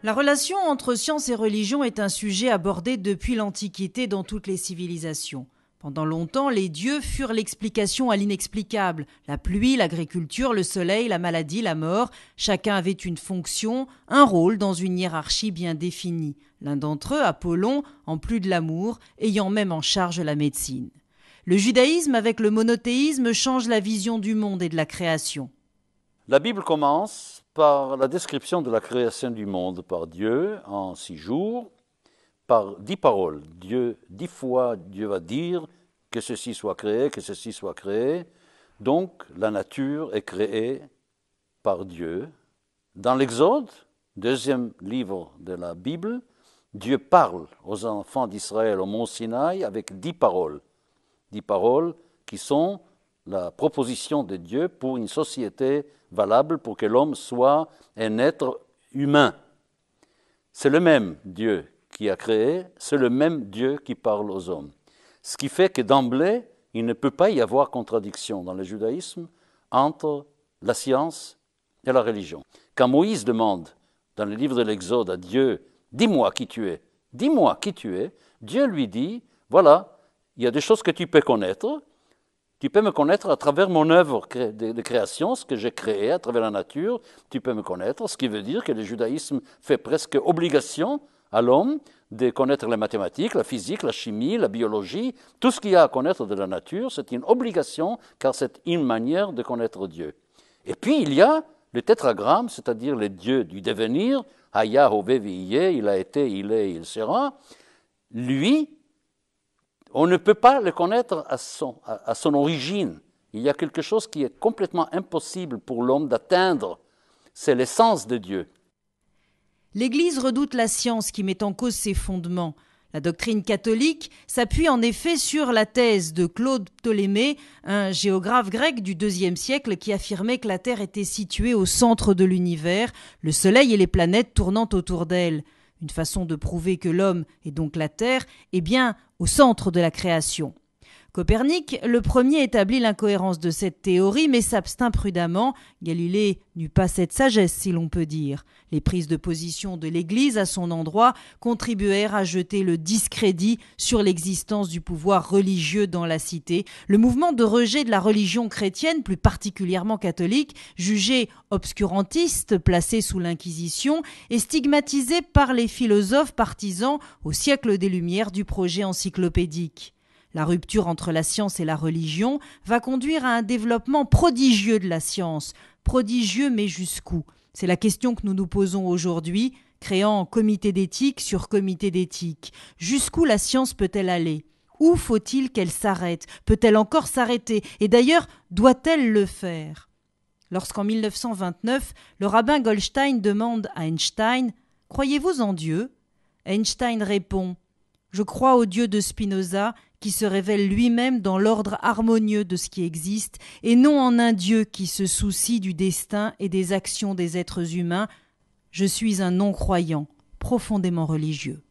La relation entre science et religion est un sujet abordé depuis l'Antiquité dans toutes les civilisations. Pendant longtemps, les dieux furent l'explication à l'inexplicable. La pluie, l'agriculture, le soleil, la maladie, la mort, chacun avait une fonction, un rôle dans une hiérarchie bien définie. L'un d'entre eux, Apollon, en plus de l'amour, ayant même en charge la médecine. Le judaïsme, avec le monothéisme, change la vision du monde et de la création. La Bible commence par la description de la création du monde par Dieu en 6 jours, par 10 paroles. 10 fois, Dieu va dire que ceci soit créé, que ceci soit créé. Donc, la nature est créée par Dieu. Dans l'Exode, 2e livre de la Bible, Dieu parle aux enfants d'Israël au mont Sinaï avec 10 paroles. 10 paroles qui sont la proposition de Dieu pour une société valable, pour que l'homme soit un être humain. C'est le même Dieu qui a créé, c'est le même Dieu qui parle aux hommes. Ce qui fait que d'emblée, il ne peut pas y avoir contradiction dans le judaïsme entre la science et la religion. Quand Moïse demande dans le livre de l'Exode à Dieu, « Dis-moi qui tu es, dis-moi qui tu es », Dieu lui dit, « Voilà, il y a des choses que tu peux connaître, tu peux me connaître à travers mon œuvre de création, ce que j'ai créé à travers la nature, tu peux me connaître, ce qui veut dire que le judaïsme fait presque obligation à l'homme de connaître les mathématiques, la physique, la chimie, la biologie, tout ce qu'il y a à connaître de la nature, c'est une obligation car c'est une manière de connaître Dieu. Et puis il y a le tétragramme, c'est-à-dire le Dieu du devenir, Haya, Hove, Viye, il a été, il est, il sera. Lui, on ne peut pas le connaître à son origine. Il y a quelque chose qui est complètement impossible pour l'homme d'atteindre. C'est l'essence de Dieu. L'Église redoute la science qui met en cause ses fondements. La doctrine catholique s'appuie en effet sur la thèse de Claude Ptolémée, un géographe grec du IIe siècle qui affirmait que la Terre était située au centre de l'univers, le Soleil et les planètes tournant autour d'elle. Une façon de prouver que l'homme, et donc la Terre, est bien au centre de la création. Copernic, le premier, établit l'incohérence de cette théorie, mais s'abstint prudemment. Galilée n'eut pas cette sagesse, si l'on peut dire. Les prises de position de l'Église à son endroit contribuèrent à jeter le discrédit sur l'existence du pouvoir religieux dans la cité. Le mouvement de rejet de la religion chrétienne, plus particulièrement catholique, jugé obscurantiste, placé sous l'Inquisition, est stigmatisé par les philosophes partisans au siècle des Lumières du projet encyclopédique. La rupture entre la science et la religion va conduire à un développement prodigieux de la science. Prodigieux, mais jusqu'où ? C'est la question que nous nous posons aujourd'hui, créant comité d'éthique sur comité d'éthique. Jusqu'où la science peut-elle aller ? Où faut-il qu'elle s'arrête ? Peut-elle encore s'arrêter ? Et d'ailleurs, doit-elle le faire ? Lorsqu'en 1929, le rabbin Goldstein demande à Einstein « Croyez-vous en Dieu ?» Einstein répond « Je crois au Dieu de Spinoza qui se révèle lui-même dans l'ordre harmonieux de ce qui existe et non en un Dieu qui se soucie du destin et des actions des êtres humains. Je suis un non-croyant, profondément religieux. »